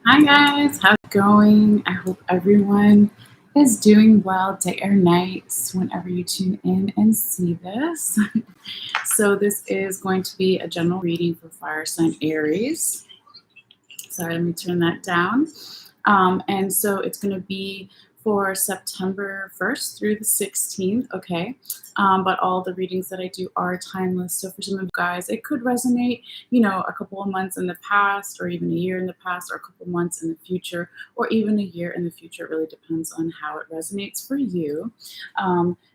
Hi guys, how's it going? I hope everyone is doing well day or night whenever you tune in and see this. So this is going to be a general reading for fire sign Aries. Sorry, let me turn that down. And so it's going to be for September 1st through the 16th, okay? But all the readings that I do are timeless. So for some of you guys, it could resonate, a couple of months in the past, or even a year in the past, or a couple of months in the future, or even a year in the future. It really depends on how it resonates for you.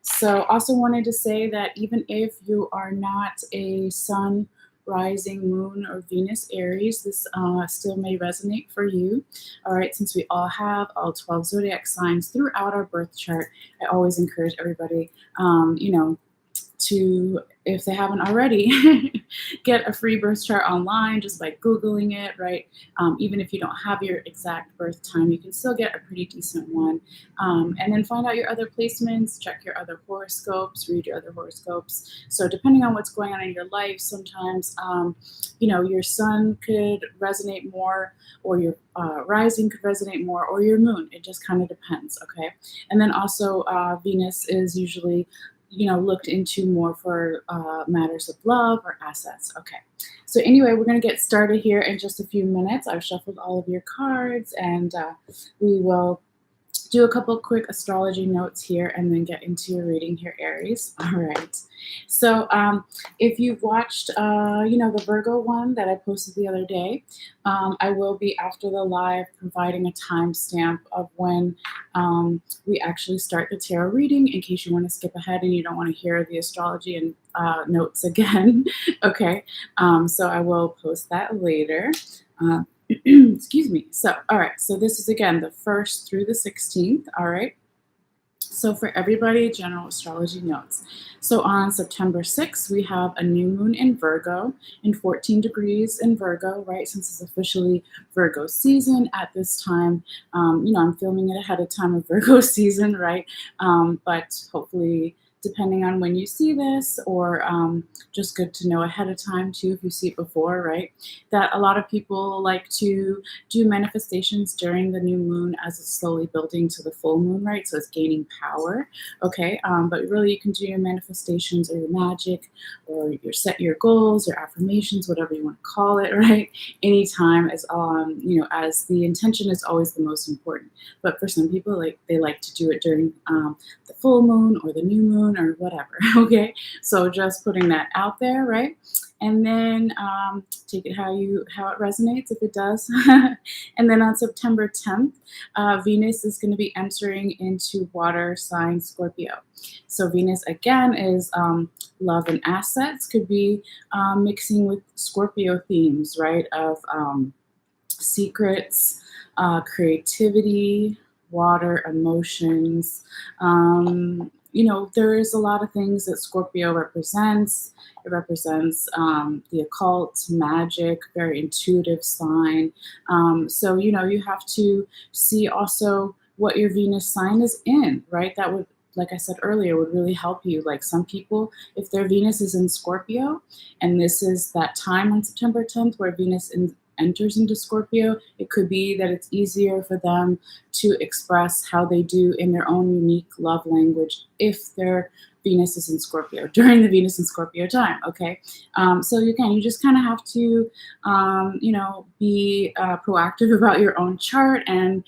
So also wanted to say that even if you are not a sun, rising, moon, or Venus Aries, this still may resonate for you. All right, since we all have all 12 zodiac signs throughout our birth chart, I always encourage everybody, to, if they haven't already, get a free birth chart online just by Googling it, right? Even if you don't have your exact birth time, you can still get a pretty decent one. And then find out your other placements, check your other horoscopes, read your other horoscopes. So depending on what's going on in your life, sometimes, your sun could resonate more, or your rising could resonate more, or your moon. It just kind of depends, okay? And then also Venus is usually looked into more for matters of love or assets. Okay. So anyway, we're going to get started here in just a few minutes. I've shuffled all of your cards, and we will do a couple of quick astrology notes here and then get into your reading here, Aries. All right. So if you've watched, the Virgo one that I posted the other day, I will be, after the live, providing a timestamp of when we actually start the tarot reading, in case you want to skip ahead and you don't want to hear the astrology and notes again. Okay. So I will post that later. Excuse me. So, all right. So this is, again, the 1st through the 16th. All right. So for everybody, general astrology notes. So on September 6th, we have a new moon in Virgo in 14 degrees in Virgo, right? Since it's officially Virgo season at this time. I'm filming it ahead of time of Virgo season, right? But hopefully, depending on when you see this, or just good to know ahead of time too, if you see it before, right? That a lot of people like to do manifestations during the new moon as it's slowly building to the full moon, right? So it's gaining power, okay? But really, you can do your manifestations or your magic, or your goals, your affirmations, whatever you want to call it, right? Anytime, as as the intention is always the most important. But for some people, they like to do it during the full moon or the new moon or whatever, okay? So just putting that out there, right? And then take it how it resonates, if it does. And then on September 10th, Venus is going to be entering into water sign Scorpio. So Venus, again, is love and assets. Could be mixing with Scorpio themes, right? Of secrets, creativity, water, emotions. There is a lot of things that Scorpio represents. It represents the occult, magic, very intuitive sign. So, you have to see also what your Venus sign is in, right? That would, like I said earlier, would really help you. Like some people, if their Venus is in Scorpio, and this is that time on September 10th where Venus enters into Scorpio, it could be that it's easier for them to express how they do in their own unique love language if their Venus is in Scorpio during the Venus and Scorpio time. Okay, so you just kind of have to, be proactive about your own chart, and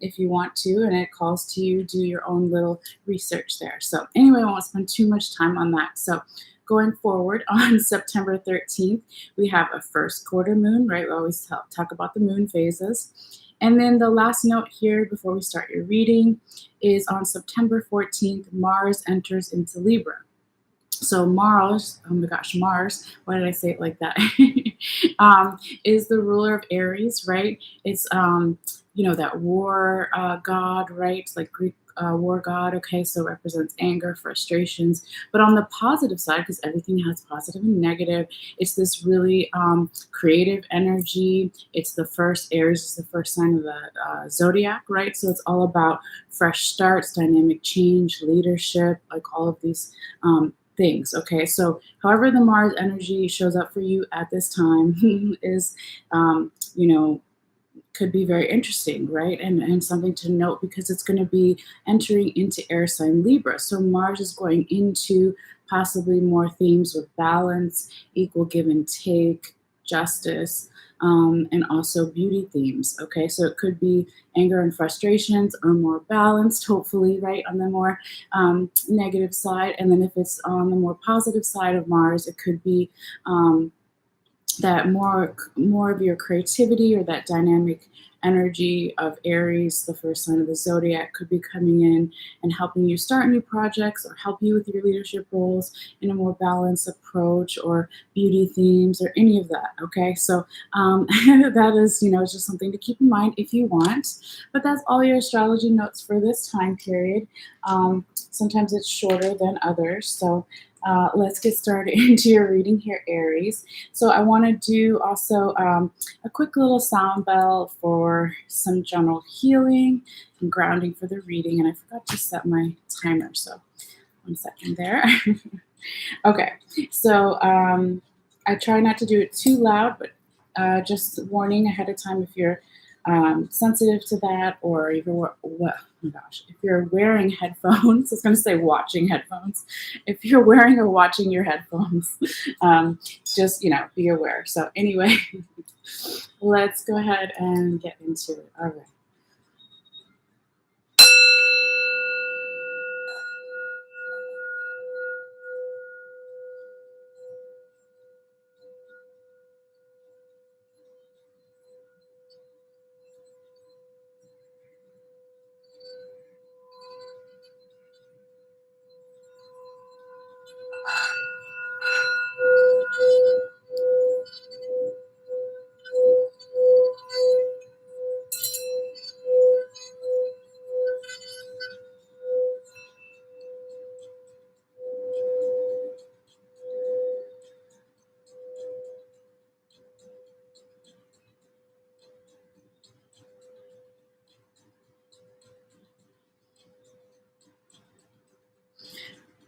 if you want to, and it calls to you, do your own little research there. So anyway, I won't spend too much time on that. So going forward, on September 13th, we have a first quarter moon, right? We always talk about the moon phases. And then the last note here before we start your reading is on September 14th, Mars enters into Libra. So Mars, oh my gosh, Mars, why did I say it like that? Is the ruler of Aries, right? It's, that war god, right? Like Greek war god, okay? So it represents anger, frustrations. But on the positive side, because everything has positive and negative, it's this really creative energy. It's the first, Aries is the first sign of the zodiac, right? So it's all about fresh starts, dynamic change, leadership, like all of these things. Okay, so however the Mars energy shows up for you at this time is, you know, could be very interesting, right? And something to note because it's going to be entering into air sign Libra. So Mars is going into possibly more themes with balance, equal give and take, justice, and also beauty themes. Okay, so it could be anger and frustrations are more balanced, hopefully, right, on the more negative side. And then if it's on the more positive side of Mars, it could be that more of your creativity or that dynamic energy of Aries, the first sign of the zodiac, could be coming in and helping you start new projects or help you with your leadership roles in a more balanced approach or beauty themes or any of that. Okay, so that is, it's just something to keep in mind if you want. But that's all your astrology notes for this time period. Sometimes it's shorter than others, so let's get started into your reading here, Aries. So I want to do also a quick little sound bell for some general healing and grounding for the reading. And I forgot to set my timer, so 1 second there. Okay, so I try not to do it too loud, but just warning ahead of time if you're sensitive to that, or if you're, oh my gosh, if you're wearing headphones, I was going to say watching headphones. If you're wearing or watching your headphones, just, be aware. So anyway, let's go ahead and get into it. All right.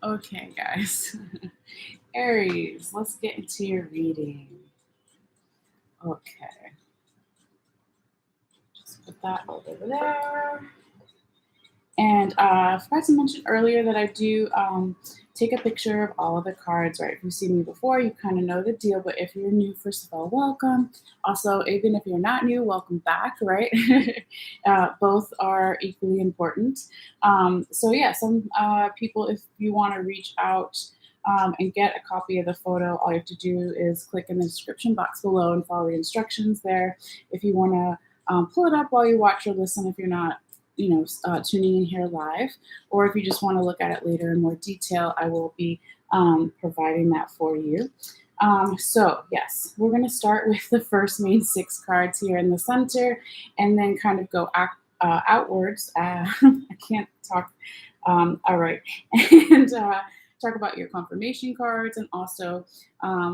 Okay, guys. Aries, let's get into your reading. Okay. Just put that over there. And I forgot to mention earlier that I do take a picture of all of the cards, right? If you've seen me before, you kind of know the deal. But if you're new, first of all, welcome. Also, even if you're not new, welcome back, right? Both are equally important. So yeah, some people, if you want to reach out and get a copy of the photo, all you have to do is click in the description box below and follow the instructions there. If you want to pull it up while you watch or listen, if you're not tuning in here live, or if you just want to look at it later in more detail, I will be providing that for you. So yes, we're going to start with the first main 6 cards here in the center, and then kind of go outwards. I can't talk. All right, and talk about your confirmation cards and also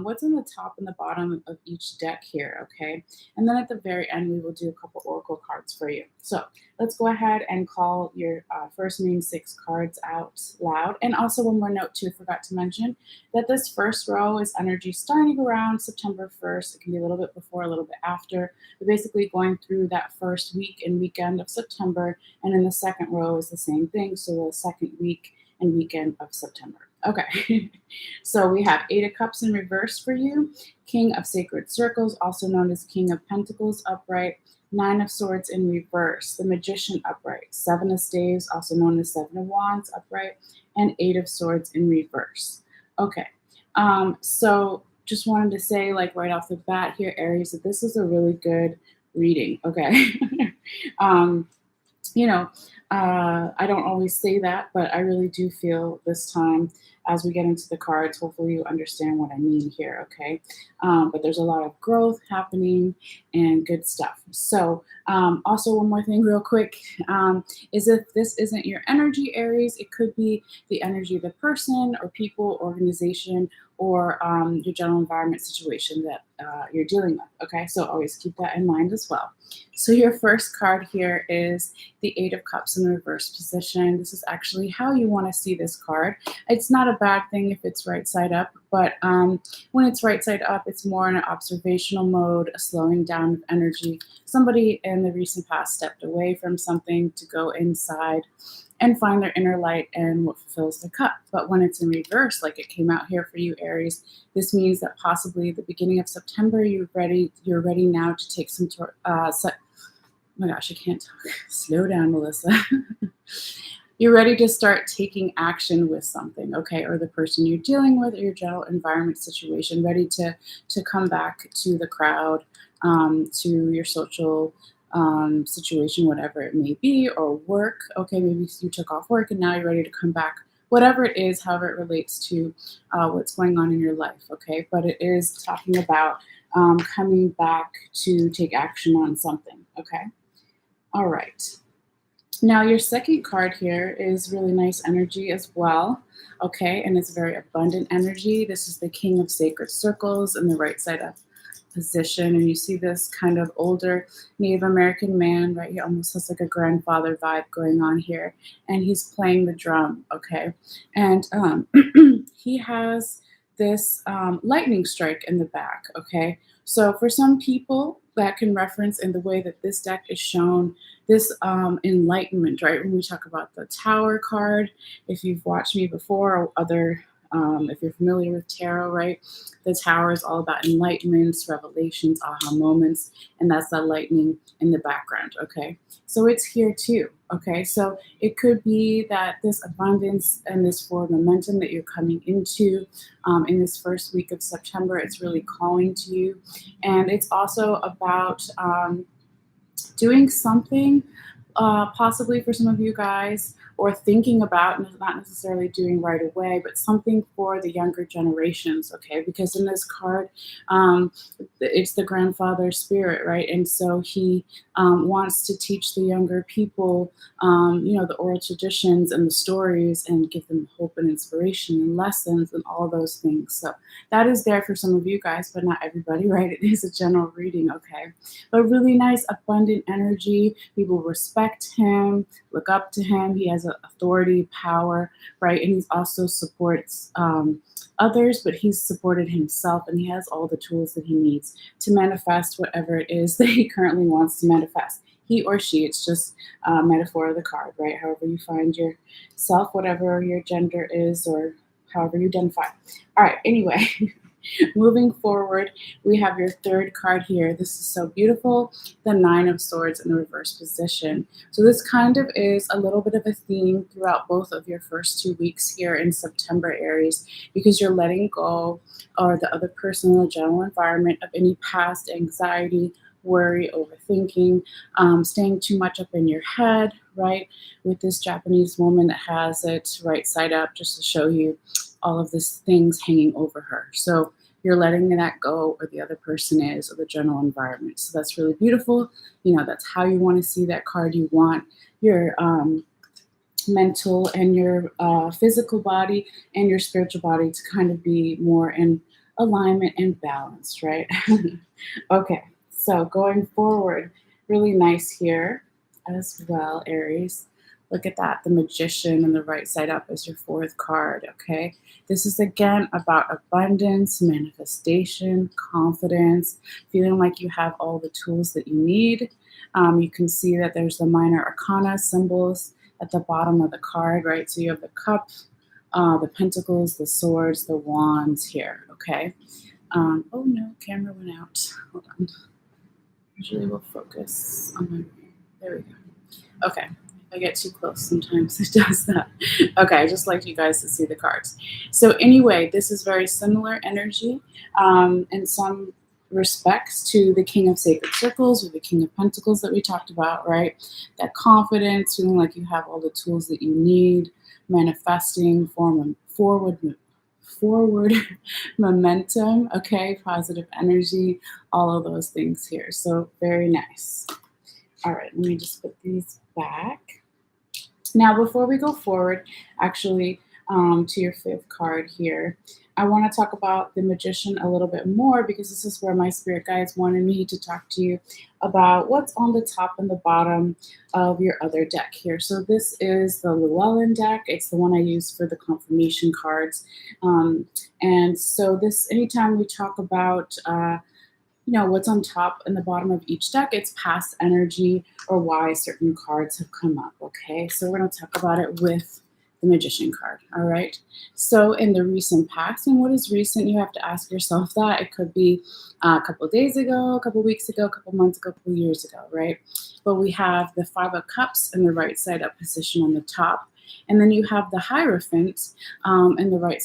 what's in the top and the bottom of each deck here, okay? And then at the very end, we will do a couple oracle cards for you. So let's go ahead and call your first main 6 cards out loud. And also one more note too, forgot to mention that this first row is energy starting around September 1st. It can be a little bit before, a little bit after. We're basically going through that first week and weekend of September. And in the second row is the same thing. So the second week and weekend of September. Okay, so we have 8 of Cups in reverse for you, King of Sacred Circles, also known as King of Pentacles upright, 9 of Swords in reverse, the Magician upright, 7 of Staves, also known as 7 of Wands upright, and 8 of Swords in reverse. Okay, so just wanted to say, like right off the bat here, Aries, that this is a really good reading, okay? I don't always say that, but I really do feel this time as we get into the cards, hopefully you understand what I mean here, okay? But there's a lot of growth happening and good stuff. So also one more thing real quick is if this isn't your energy, Aries, it could be the energy of the person or people, organization, or your general environment situation that you're dealing with. Okay, so always keep that in mind as well. So your first card here is the Eight of Cups in the reverse position. This is actually how you want to see this card. It's not a bad thing if it's right side up, but when it's right side up, it's more in an observational mode, a slowing down of energy. Somebody in the recent past stepped away from something to go inside and find their inner light and what fulfills the cup. But when it's in reverse, like it came out here for you, Aries, this means that possibly at the beginning of September, you're ready now to take some, oh my gosh, I can't talk. Slow down, Melissa. You're ready to start taking action with something, okay, or the person you're dealing with, or your general environment situation, ready to come back to the crowd, to your social situation, whatever it may be, or work. Okay, maybe you took off work and now you're ready to come back. Whatever it is, however it relates to what's going on in your life, okay? But it is talking about coming back to take action on something, okay? All right. Now, your second card here is really nice energy as well, okay? And it's very abundant energy. This is the King of Sacred Circles in the right side up position. And you see this kind of older Native American man, right? He almost has like a grandfather vibe going on here. And he's playing the drum, okay? And he has this lightning strike in the back, okay? So for some people, that can reference in the way that this deck is shown this enlightenment, right? When we talk about the Tower card, if you've watched me before or other, if you're familiar with tarot, right? The Tower is all about enlightenments, revelations, aha moments, and that's that lightning in the background, okay? So it's here too, okay? So it could be that this abundance and this forward momentum that you're coming into in this first week of September, it's really calling to you. And it's also about doing something, possibly for some of you guys, or thinking about, and not necessarily doing right away, but something for the younger generations, okay? Because in this card, it's the grandfather spirit, right? And so he wants to teach the younger people, the oral traditions and the stories and give them hope and inspiration and lessons and all those things. So that is there for some of you guys, but not everybody, right? It is a general reading, okay? But really nice, abundant energy. People respect him, look up to him. He has authority, power, right? And he also supports others, but he's supported himself, and he has all the tools that he needs to manifest whatever it is that he currently wants to manifest. He or she, it's just a metaphor of the card, right? However you find yourself, whatever your gender is, or however you identify. All right, anyway. Moving forward, we have your third card here. This is so beautiful, the Nine of Swords in the reverse position. So this kind of is a little bit of a theme throughout both of your first 2 weeks here in September, Aries, because you're letting go, or the other person in the general environment, of any past anxiety, worry, overthinking, staying too much up in your head, right? With this Japanese woman that has it right side up, just to show you all of these things hanging over her. So you're letting that go, or the other person is, or the general environment. So that's really beautiful. That's how you want to see that card. You want your mental and your physical body and your spiritual body to kind of be more in alignment and balance, right? Okay, so going forward, really nice here as well, Aries. Look at that, the Magician on the right side up as your fourth card, okay? This is, again, about abundance, manifestation, confidence, feeling like you have all the tools that you need. You can see that there's the minor arcana symbols at the bottom of the card, right? So you have the cup, the pentacles, the swords, the wands here, okay? Oh no, camera went out. Hold on. Usually we'll focus on my, there we go. Okay. I get too close, sometimes it does that. Okay, I just like you guys to see the cards. So anyway, this is very similar energy in some respects to the King of Sacred Circles or the King of Pentacles that we talked about, right? That confidence, feeling like you have all the tools that you need, manifesting, forward momentum, okay? Positive energy, all of those things here. So very nice. All right, let me just put these back. Now, before we go forward, actually, to your fifth card here. I want to talk about the Magician a little bit more because this is where my spirit guides wanted me to talk to you about what's on the top and the bottom of your other deck here. So this is the Llewellyn deck. It's the one I use for the confirmation cards. And so this, anytime we talk about what's on top and the bottom of each deck, it's past energy or why certain cards have come up. Okay, so we're going to talk about it with the Magician card. All right, so in the recent past, and what is recent, you have to ask yourself that. It could be a couple of days ago, a couple of weeks ago, a couple of months ago, a couple of years ago, right? But we have the Five of Cups in the right side up position on the top, and then you have the Hierophant in the right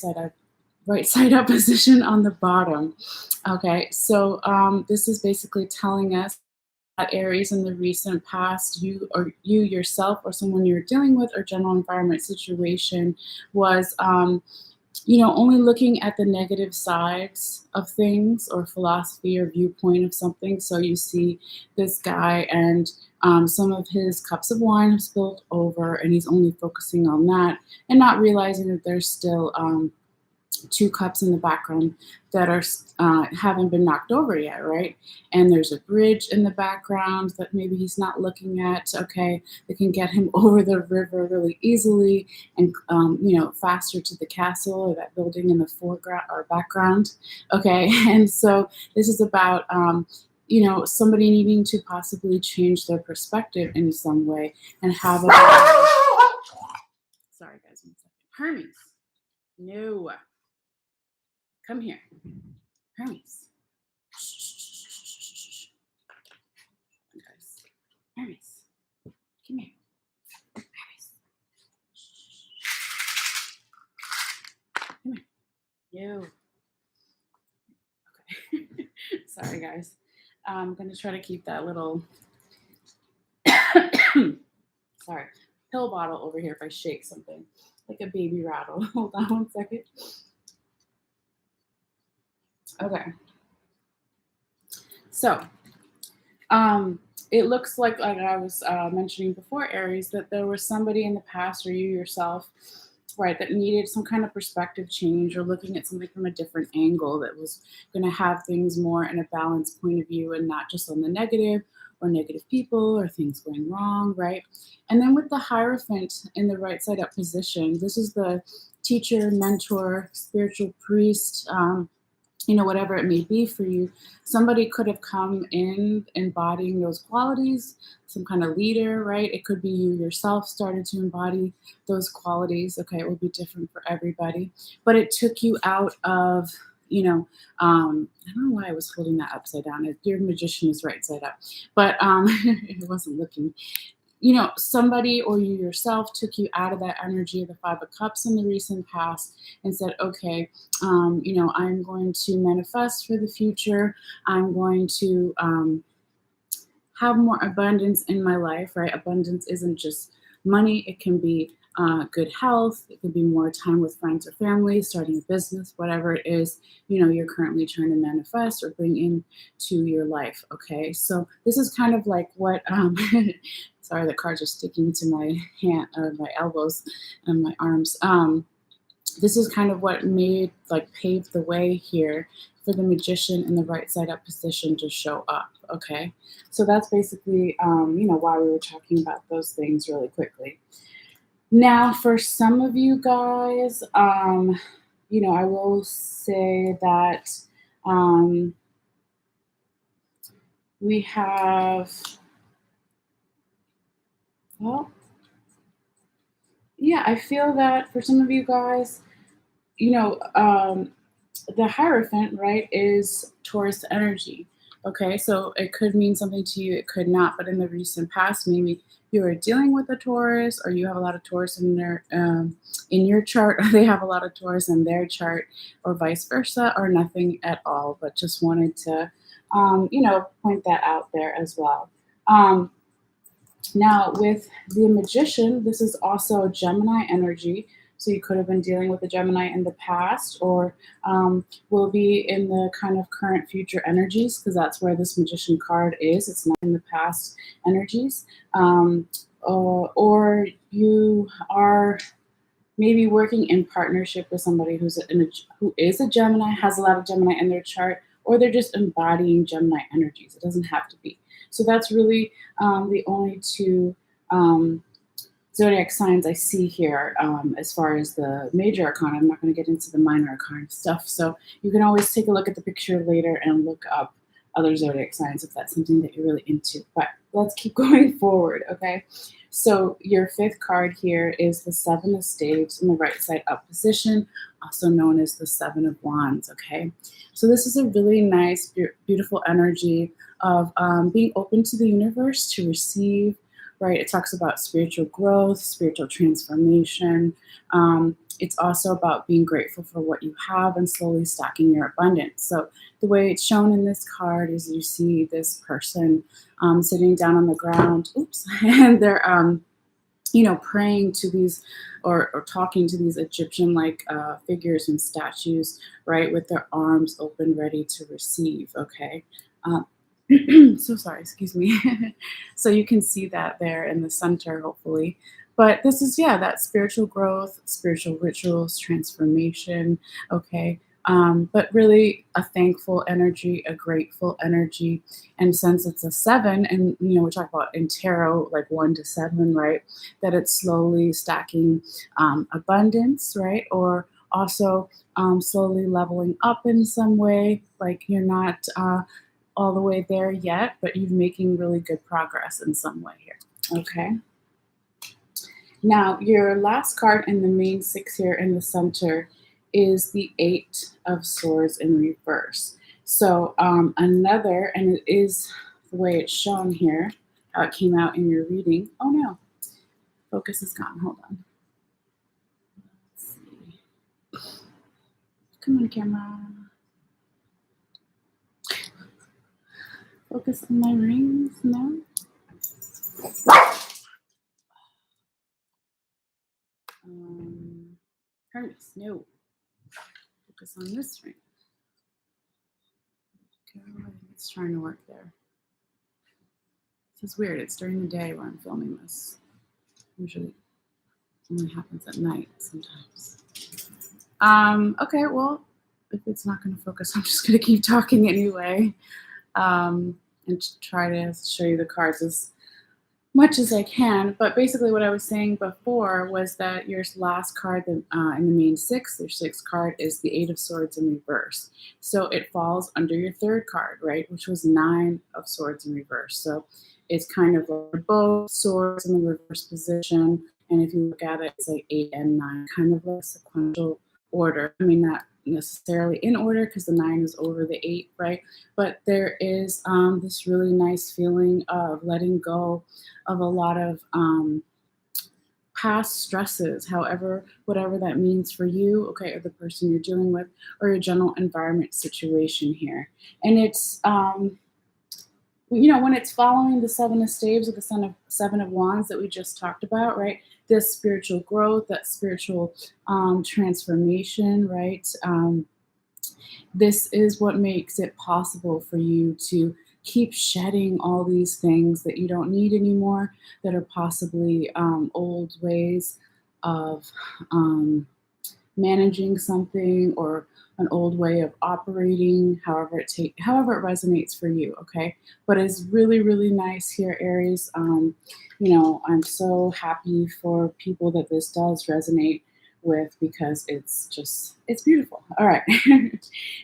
side up position on the bottom. Okay, so this is basically telling us that Aries in the recent past, you yourself or someone you're dealing with or general environment situation was, only looking at the negative sides of things or philosophy or viewpoint of something. So you see this guy and some of his cups of wine have spilled over and he's only focusing on that and not realizing that there's still two cups in the background that are haven't been knocked over yet, right? And there's a bridge in the background that maybe he's not looking at. Okay, that can get him over the river really easily and faster to the castle or that building in the foreground or background. Okay, and so this is about somebody needing to possibly change their perspective in some way and have a sorry guys, 1 second. Hermes, no. Come here. Hermes. Hermes. Come here. Hermes. Come here. You. Okay. Sorry, guys. I'm going to try to keep that little sorry, pill bottle over here if I shake something. Like a baby rattle. Hold on 1 second. Okay. So, it looks like I was mentioning before, Aries, that there was somebody in the past or you yourself, right, that needed some kind of perspective change or looking at something from a different angle that was going to have things more in a balanced point of view and not just on the negative or negative people or things going wrong, right? And then with the Hierophant in the right side up position, this is the teacher, mentor, spiritual priest, whatever it may be for you. Somebody could have come in embodying those qualities, some kind of leader, right? It could be you yourself started to embody those qualities. Okay, it will be different for everybody. But it took you out of, I don't know why I was holding that upside down. Your Magician is right side up. But it wasn't looking. Somebody or you yourself took you out of that energy of the Five of Cups in the recent past and said, okay, I'm going to manifest for the future. I'm going to have more abundance in my life, right? Abundance isn't just money. It can be good health. It can be more time with friends or family, starting a business, whatever it is, you're currently trying to manifest or bring into your life. Okay. So this is kind of like what, sorry, the cards are sticking to my hand or my elbows and my arms. This is kind of what paved the way here for the Magician in the right side up position to show up. Okay. So that's basically, why we were talking about those things really quickly. Now, for some of you guys, I will say that we have, well, yeah, I feel that for some of you guys, the Hierophant, right, is Taurus energy. Okay, so it could mean something to you, it could not, but in the recent past, maybe you are dealing with a Taurus or you have a lot of Taurus in your chart, or they have a lot of Taurus in their chart, or vice versa, or nothing at all, but just wanted to, point that out there as well. Now, with the Magician, this is also Gemini energy. So you could have been dealing with a Gemini in the past or will be in the kind of current future energies because that's where this Magician card is. It's not in the past energies. Or you are maybe working in partnership with somebody who is a Gemini, has a lot of Gemini in their chart, or they're just embodying Gemini energies. It doesn't have to be. So that's really the only two zodiac signs I see here as far as the major arcana. I'm not going to get into the minor arcana stuff. So you can always take a look at the picture later and look up other zodiac signs if that's something that you're really into. But let's keep going forward, okay? So your fifth card here is the Seven of Staves in the right side up position, also known as the Seven of Wands, okay? So this is a really nice, beautiful energy of being open to the universe to receive, right? It talks about spiritual growth, spiritual transformation. It's also about being grateful for what you have and slowly stacking your abundance. So the way it's shown in this card is you see this person sitting down on the ground, and they're praying to these or talking to these Egyptian-like figures and statues, right, with their arms open, ready to receive, okay? So sorry, excuse me. So you can see that there in the center, hopefully. But this is, yeah, that spiritual growth, spiritual rituals, transformation, okay? But really a thankful energy, a grateful energy. And since it's a seven, and we talk about in tarot, like 1 to 7, right? That it's slowly stacking abundance, right? Or also slowly leveling up in some way, like you're not all the way there yet, but you're making really good progress in some way here, okay? Now, your last card in the main 6 here in the center is the 8 of Swords in reverse. So another, and it is the way it's shown here, how it came out in your reading. Oh no, focus is gone, hold on. Let's see. Come on, camera. Focus on my rings now. Artemis, no. Focus on this ring. Okay, it's trying to work there. This is weird. It's during the day where I'm filming this. Usually it only happens at night sometimes. Okay, well, if it's not going to focus, I'm just going to keep talking anyway. And try to show you the cards as much as I can. But basically what I was saying before was that your last card in the main 6, your 6th card, is the 8 of Swords in reverse. So it falls under your 3rd card, right, which was 9 of Swords in reverse. So it's kind of like both swords in the reverse position. And if you look at it, it's like 8 and 9, kind of like sequential order. I mean, not necessarily in order because the 9 is over the 8, right? But there is this really nice feeling of letting go of a lot of past stresses, whatever that means for you, okay, or the person you're dealing with, or your general environment situation here. And it's when it's following the 7 of Staves or the 7 of Wands that we just talked about, right? This spiritual growth, that spiritual transformation, right? This is what makes it possible for you to keep shedding all these things that you don't need anymore, that are possibly old ways of managing something, or an old way of operating, however it resonates for you, okay? But it's really, really nice here, Aries. I'm so happy for people that this does resonate with, because it's beautiful. All right.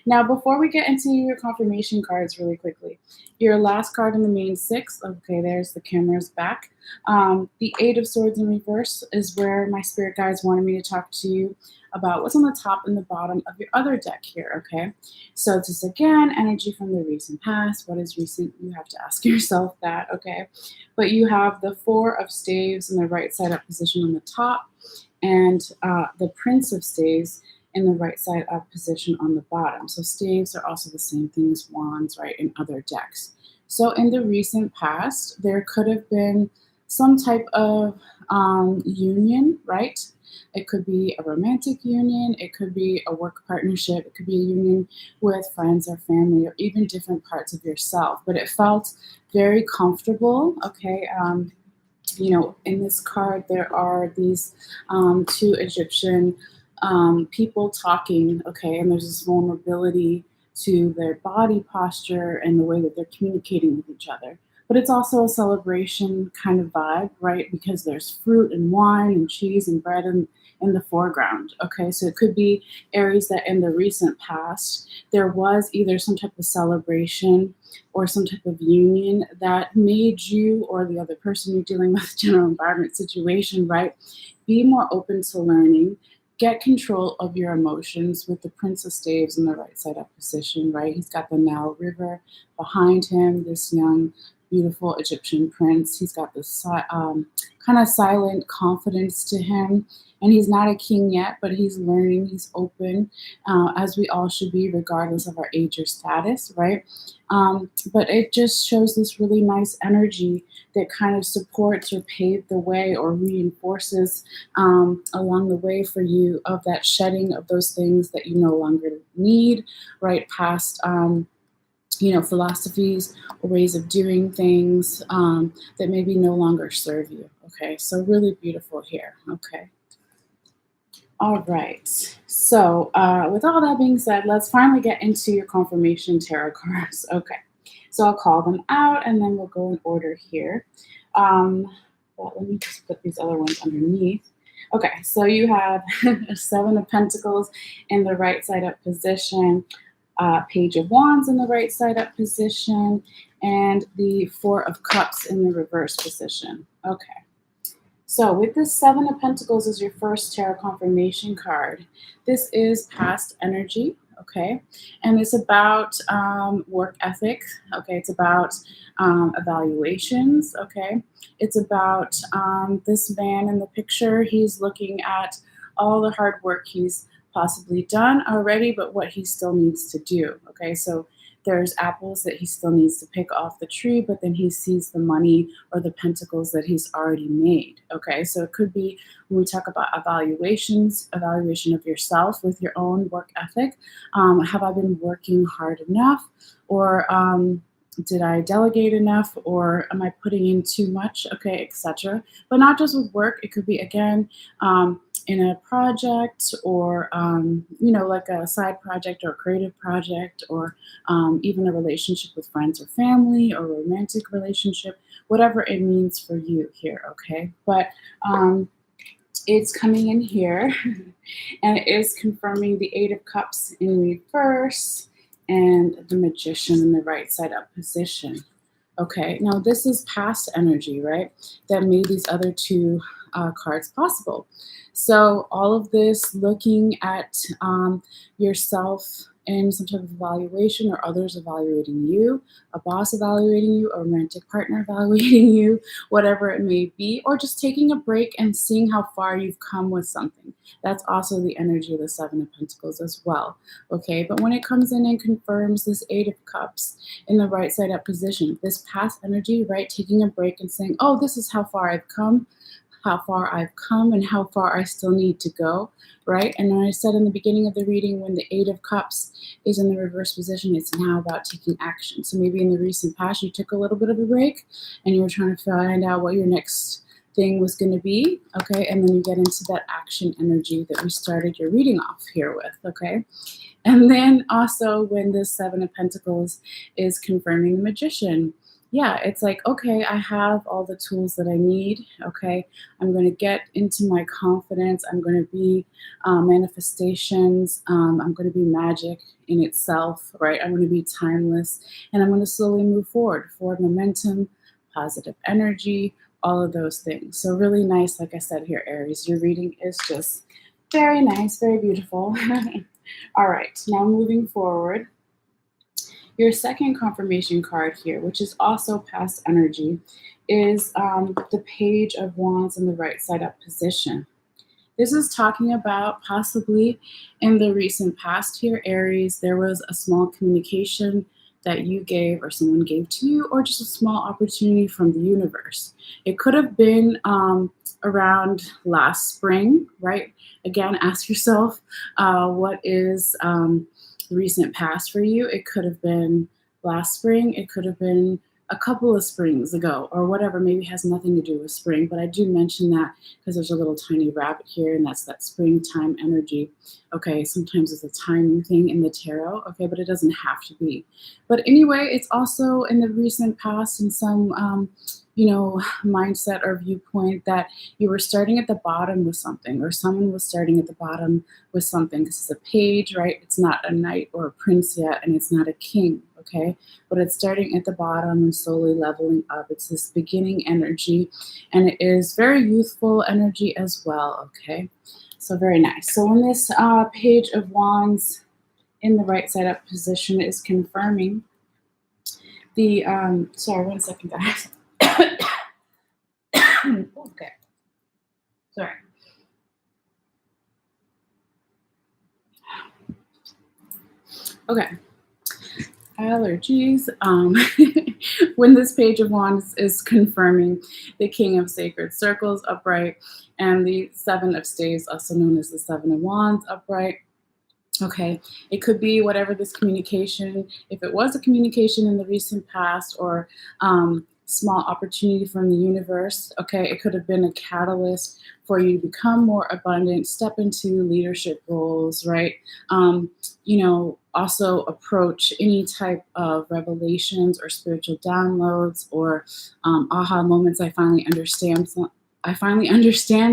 Now, before we get into your confirmation cards really quickly, your last card in the main 6, okay, there's the camera's back. The 8 of Swords in reverse is where my spirit guides wanted me to talk to you about what's on the top and the bottom of your other deck here, okay? So this is, again, energy from the recent past. What is recent? You have to ask yourself that, okay? But you have the 4 of Staves in the right side up position on the top, and the Prince of Staves in the right side up position on the bottom. So staves are also the same thing as wands, right, in other decks. So in the recent past, there could have been some type of union, right? It could be a romantic union, it could be a work partnership, it could be a union with friends or family, or even different parts of yourself. But it felt very comfortable, okay? In this card, there are these two Egyptian people talking, okay, and there's this vulnerability to their body posture and the way that they're communicating with each other. But it's also a celebration kind of vibe, right? Because there's fruit and wine and cheese and bread in the foreground, okay? So it could be Aries that in the recent past, there was either some type of celebration or some type of union that made you or the other person you're dealing with, general environment situation, right? Be more open to learning. Get control of your emotions with the Prince of Staves in the right side up position, right? He's got the Nile River behind him, this young, beautiful Egyptian prince. He's got this kind of silent confidence to him. And he's not a king yet, but he's learning, he's open, as we all should be, regardless of our age or status, right? But it just shows this really nice energy that kind of supports or paves the way or reinforces along the way for you of that shedding of those things that you no longer need, right? Past, philosophies or ways of doing things that maybe no longer serve you. Okay, so really beautiful here. Okay. All right. So, with all that being said, let's finally get into your confirmation tarot cards. Okay. So, I'll call them out and then we'll go in order here. But let me just put these other ones underneath. Okay. So, you have Seven of Pentacles in the right side up position, Page of Wands in the right side up position, and the Four of Cups in the reverse position. Okay. So with this Seven of Pentacles as your first tarot confirmation card, this is past energy, okay? And it's about work ethic, okay? It's about evaluations, okay? It's about this man in the picture. He's looking at all the hard work he's possibly done already, but what he still needs to do, okay? So there's apples that he still needs to pick off the tree, but then he sees the money or the pentacles that he's already made. Okay, so it could be when we talk about evaluation of yourself with your own work ethic. Have I been working hard enough? Or did I delegate enough? Or am I putting in too much? Okay, etc. But not just with work, it could be, again, in a project or like a side project or a creative project or even a relationship with friends or family or romantic relationship, whatever it means for you here, okay? But it's coming in here and it is confirming the Eight of Cups in reverse and the Magician in the right side up position. Okay, now this is past energy, right? That made these other two cards possible. So all of this looking at yourself in some type of evaluation or others evaluating you, a boss evaluating you, a romantic partner evaluating you, whatever it may be, or just taking a break and seeing how far you've come with something. That's also the energy of the Seven of Pentacles as well. Okay, but when it comes in and confirms this Eight of Cups in the right side up position, this past energy, right, taking a break and saying, oh, this is how far I've come, and how far I still need to go, right? And when I said in the beginning of the reading, when the Eight of Cups is in the reverse position, it's now about taking action. So maybe in the recent past, you took a little bit of a break and you were trying to find out what your next thing was going to be, okay? And then you get into that action energy that we started your reading off here with, okay? And then also when the Seven of Pentacles is confirming the Magician, yeah, it's like, okay, I have all the tools that I need. Okay, I'm going to get into my confidence. I'm going to be manifestations. I'm going to be magic in itself, right? I'm going to be timeless, and I'm going to slowly move forward momentum, positive energy, all of those things. So really nice, like I said here, Aries, your reading is just very nice, very beautiful. All right, now moving forward. Your second confirmation card here, which is also past energy, is the Page of Wands in the right side up position. This is talking about possibly in the recent past here, Aries, there was a small communication that you gave or someone gave to you, or just a small opportunity from the universe. It could have been around last spring, right? Again, ask yourself, what is recent past for you? It could have been last spring. It could have been a couple of springs ago or whatever. Maybe has nothing to do with spring, but I do mention that because there's a little tiny rabbit here, and that's that springtime energy. Okay, sometimes it's a timing thing in the tarot, okay, but it doesn't have to be. But anyway, it's also in the recent past in some mindset or viewpoint that you were starting at the bottom with something, or someone was starting at the bottom with something. This is a page, right? It's not a knight or a prince yet, and it's not a king, okay? But it's starting at the bottom and slowly leveling up. It's this beginning energy, and it is very youthful energy as well, okay? So very nice. So when this page of wands in the right side up position is confirming the, sorry, 1 second, guys. Okay. Sorry. Okay. Allergies. When this page of wands is confirming the King of Sacred Circles upright and the Seven of Staves, also known as the Seven of Wands upright. Okay, it could be whatever this communication, if it was a communication in the recent past or small opportunity from the universe, okay, it could have been a catalyst for you to become more abundant, step into leadership roles, right? Also approach any type of revelations or spiritual downloads or aha moments. I finally understand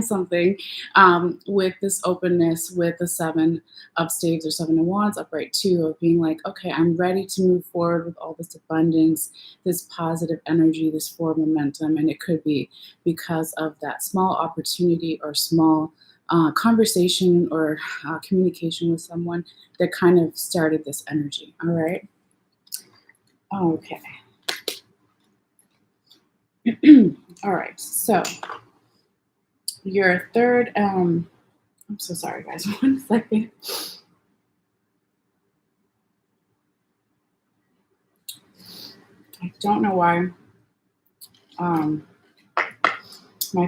something with this openness with the Seven of Staves or Seven of Wands upright too, of being like, okay, I'm ready to move forward with all this abundance, this positive energy, this forward momentum. And it could be because of that small opportunity or small conversation or communication with someone that kind of started this energy. All right. Okay. All right. So your third, I'm so sorry, guys. 1 second. I don't know why my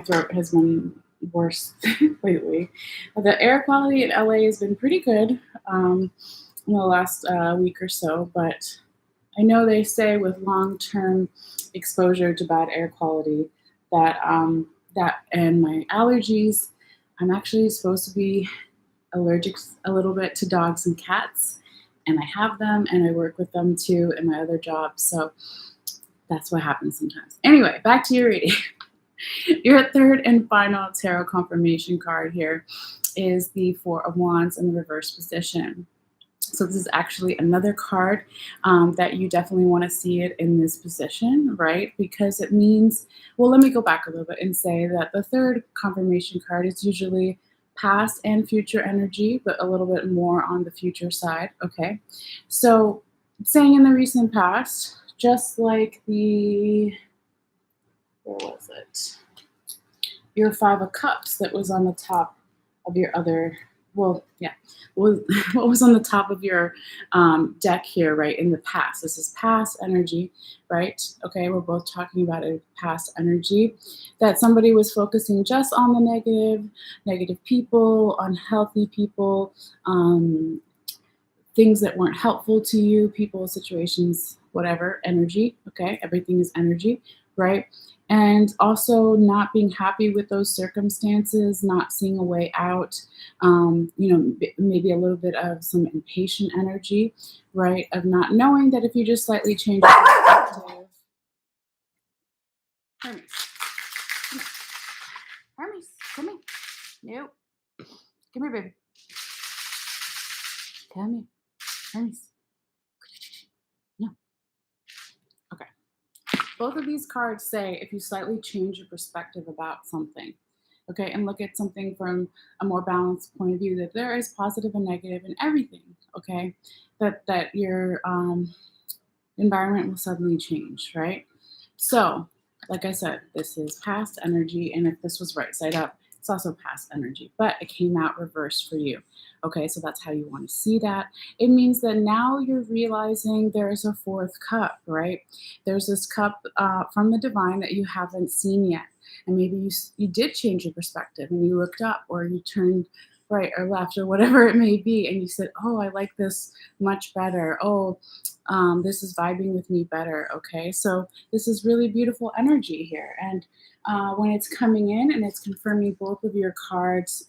throat has been worse lately. The air quality in LA has been pretty good in the last week or so, but I know they say with long-term exposure to bad air quality that that and my allergies, I'm actually supposed to be allergic a little bit to dogs and cats, and I have them and I work with them too in my other job. So that's what happens sometimes. Anyway, back to your reading. Your third and final tarot confirmation card here is the Four of Wands in the reverse position. So this is actually another card that you definitely want to see it in this position, right? Because it means, well, let me go back a little bit and say that the third confirmation card is usually past and future energy, but a little bit more on the future side, okay? So saying in the recent past, just like the, where was it? Your Five of Cups that was on the top of your other, well, yeah, what was on the top of your deck here, right, in the past. This is past energy, right? Okay, we're both talking about a past energy that somebody was focusing just on the negative people, unhealthy people, things that weren't helpful to you, people, situations, whatever, energy, okay? Everything is energy, right? And also not being happy with those circumstances, not seeing a way out, maybe a little bit of some impatient energy, right? Of not knowing that if you just slightly change your perspective. Hermes. Hermes, come here. Nope. Come here, baby. Come here. Hermes. No. Okay. Both of these cards say if you slightly change your perspective about something, okay, and look at something from a more balanced point of view, that there is positive and negative in everything, okay, that your environment will suddenly change, right? So, like I said, this is past energy, and if this was right side up, it's also past energy, but it came out reversed for you. Okay, so that's how you want to see that. It means that now you're realizing there's a fourth cup, right? There's this cup from the divine that you haven't seen yet. And maybe you did change your perspective and you looked up or you turned right, or left, or whatever it may be, and you said, oh, I like this much better. Oh, this is vibing with me better. Okay, so this is really beautiful energy here. And when it's coming in and it's confirming both of your cards,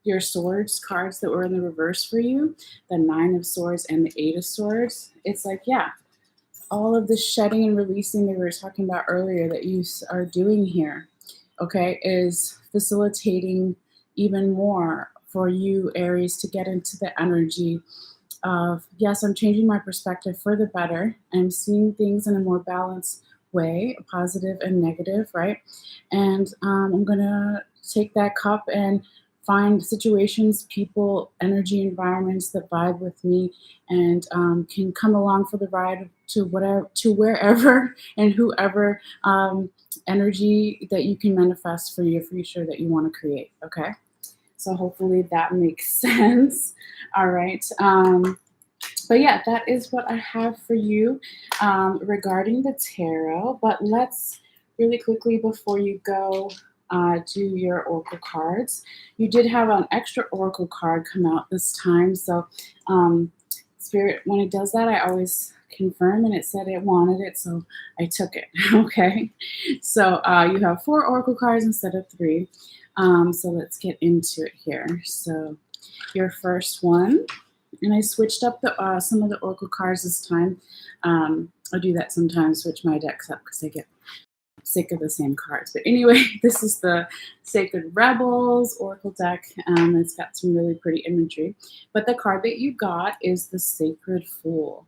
your swords cards that were in the reverse for you, the Nine of Swords and the Eight of Swords, it's like, yeah, all of the shedding and releasing that we were talking about earlier that you are doing here, okay, is facilitating even more for you, Aries, to get into the energy of, yes, I'm changing my perspective for the better. I'm seeing things in a more balanced way, positive and negative, right? And I'm going to take that cup and find situations, people, energy, environments that vibe with me and can come along for the ride to whatever, to wherever and whoever energy that you can manifest for your future that you want to create. Okay. So hopefully that makes sense. All right. But yeah, that is what I have for you regarding the tarot. But let's really quickly, before you go, do your oracle cards. You did have an extra oracle card come out this time. So Spirit, when it does that, I always confirm, and it said it wanted it, so I took it. Okay. So you have 4 oracle cards instead of 3. So let's get into it here. So your first one, and I switched up the some of the oracle cards this time. I do that sometimes, switch my decks up because I get sick of the same cards. But anyway, this is the Sacred Rebels oracle deck. It's got some really pretty imagery. But the card that you got is the Sacred Fool.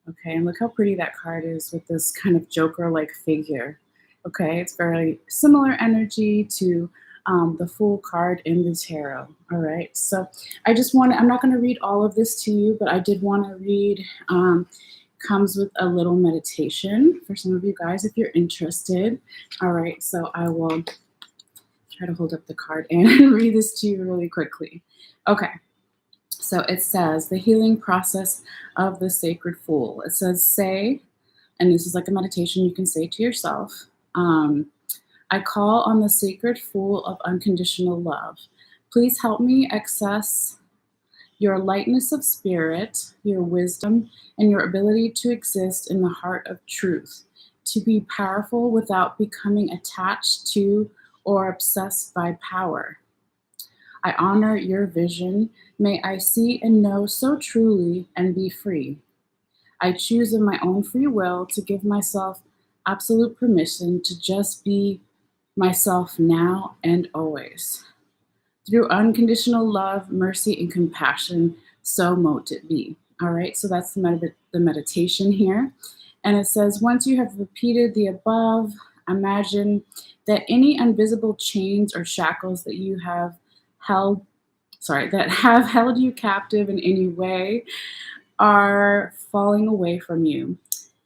Okay, and look how pretty that card is with this kind of Joker-like figure. Okay, it's very similar energy to the Fool card in the tarot. All right, so I just want to, I'm not going to read all of this to you, but I did want to read, comes with a little meditation for some of you guys if you're interested. All right, so I will try to hold up the card and read this to you really quickly. Okay. So it says, the healing process of the Sacred Fool. It says, say, and this is like a meditation you can say to yourself, I call on the Sacred Fool of unconditional love. Please help me access your lightness of spirit, your wisdom, and your ability to exist in the heart of truth, to be powerful without becoming attached to or obsessed by power. I honor your vision. May I see and know so truly and be free. I choose in my own free will to give myself absolute permission to just be myself now and always. Through unconditional love, mercy, and compassion, so mote it be. All right, so that's the meditation here. And it says, once you have repeated the above, imagine that any invisible chains or shackles that you have that have held you captive in any way are falling away from you.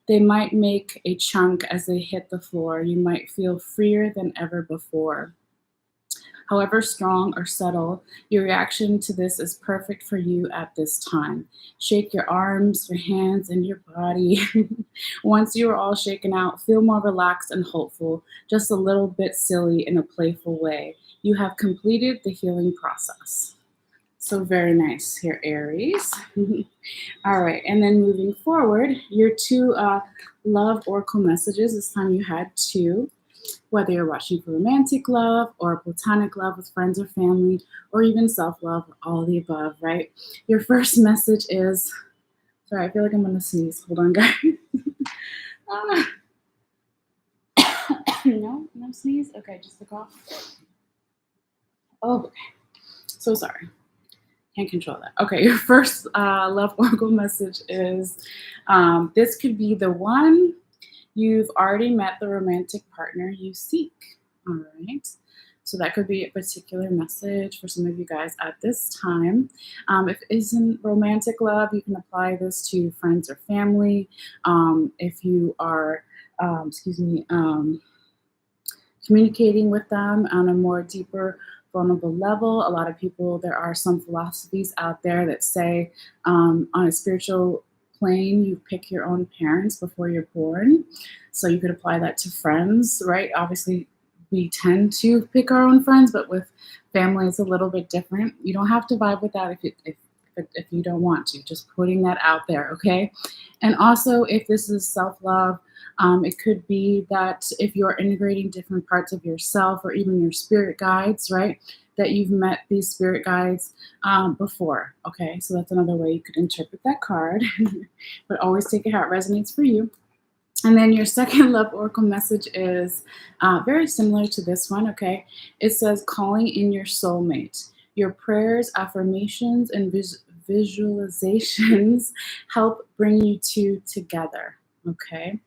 They might make a chunk as they hit the floor. You might feel freer than ever before. However strong or subtle, your reaction to this is perfect for you at this time. Shake your arms, your hands, and your body. Once you are all shaken out, feel more relaxed and hopeful, just a little bit silly in a playful way. You have completed the healing process. So very nice here, Aries. All right, and then moving forward, your 2 love oracle messages. This time you had 2. Whether you're watching for romantic love or platonic love with friends or family, or even self-love, all of the above, right? Your first message is, sorry, I feel like I'm going to sneeze. Hold on, guys. No sneeze? Okay, just a cough. Oh, okay. So sorry. Can't control that. Okay, your first love oracle message is, this could be the one. You've already met the romantic partner you seek. All right. So that could be a particular message for some of you guys at this time. If it isn't romantic love, you can apply this to friends or family. If you are, communicating with them on a more deeper, vulnerable level. A lot of people, there are some philosophies out there that say on a spiritual plane, you pick your own parents before you're born. So you could apply that to friends, right? Obviously, we tend to pick our own friends, but with family it's a little bit different. You don't have to vibe with that if you don't want to. Just putting that out there, okay? And also, if this is self-love, it could be that if you're integrating different parts of yourself or even your spirit guides, right? That you've met these spirit guides before, okay? So that's another way you could interpret that card. But always take it how it resonates for you. And then your second love oracle message is very similar to this one, okay? It says calling in your soulmate. Your prayers, affirmations, and visualizations help bring you two together, okay?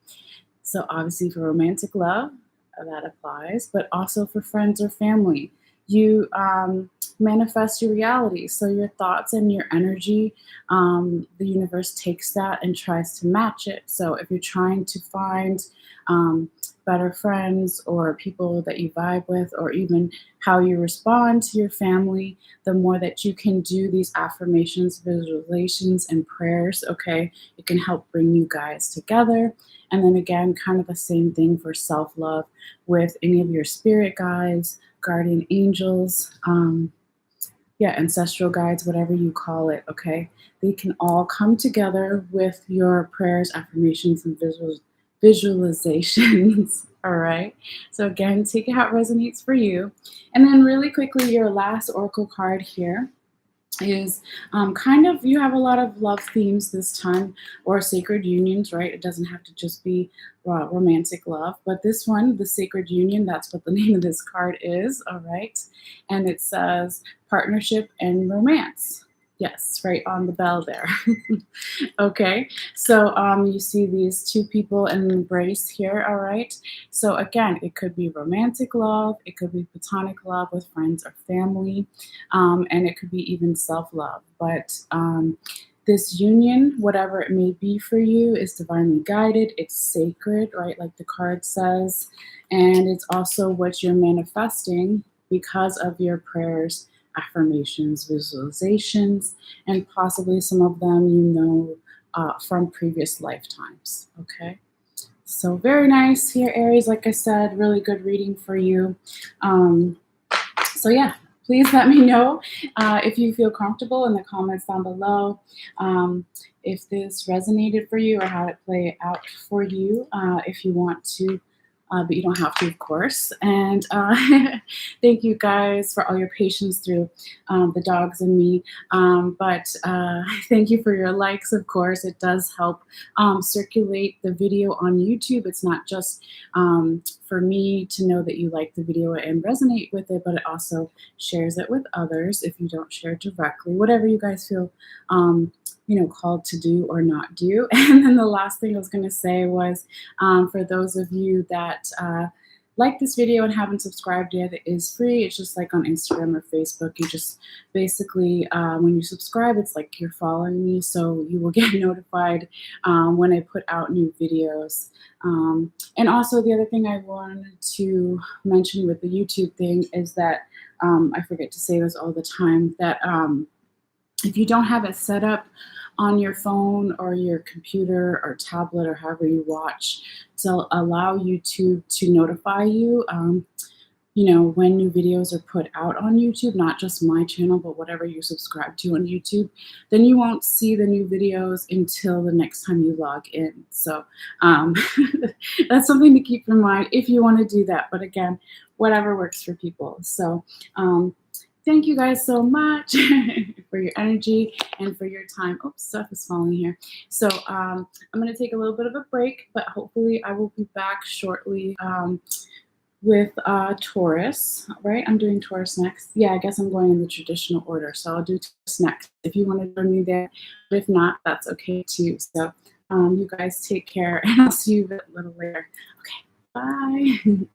So obviously for romantic love, that applies, but also for friends or family. You manifest your reality. So your thoughts and your energy, the universe takes that and tries to match it. So if you're trying to find better friends or people that you vibe with, or even how you respond to your family, the more that you can do these affirmations, visualizations, and prayers, okay, it can help bring you guys together. And then again, kind of the same thing for self-love with any of your spirit guides, guardian angels, ancestral guides, whatever you call it, okay? They can all come together with your prayers, affirmations, and visualizations, all right? So again, take it how it resonates for you. And then really quickly, your last oracle card here is kind of, you have a lot of love themes this time, or sacred unions, right? It doesn't have to just be romantic love, but this one, the sacred union, that's what the name of this card is, all right? And it says partnership and romance. Yes, right on the bell there. Okay, so you see these two people in embrace here, all right? So again, it could be romantic love, it could be platonic love with friends or family, and it could be even self-love. But this union, whatever it may be for you, is divinely guided. It's sacred, right? Like the card says. And it's also what you're manifesting because of your prayers, affirmations, visualizations, and possibly some of them from previous lifetimes. Okay. So very nice here, Aries. Like I said, really good reading for you. So yeah, please let me know if you feel comfortable in the comments down below. If this resonated for you or how it played out for you, if you want to, but you don't have to, of course. And thank you guys for all your patience through the dogs and me. But thank you for your likes, of course. It does help circulate the video on YouTube. It's not just for me to know that you like the video and resonate with it, but it also shares it with others if you don't share directly, whatever you guys feel called to do or not do. And then the last thing I was going to say was for those of you that like this video and haven't subscribed yet, it is free. It's just like on Instagram or Facebook. You just basically, when you subscribe, it's like you're following me, so you will get notified when I put out new videos. And also the other thing I wanted to mention with the YouTube thing is that I forget to say this all the time, that if you don't have it set up on your phone or your computer or tablet or however you watch to allow YouTube to notify you, when new videos are put out on YouTube, not just my channel, but whatever you subscribe to on YouTube, then you won't see the new videos until the next time you log in. So that's something to keep in mind if you want to do that. But again, whatever works for people. So thank you guys so much for your energy and for your time. Oops, stuff is falling here. So I'm going to take a little bit of a break, but hopefully I will be back shortly with Taurus, right? I'm doing Taurus next. Yeah, I guess I'm going in the traditional order. So I'll do Taurus next. If you want to join me there, but if not, that's okay too. So you guys take care, and I'll see you a little later. Okay, bye.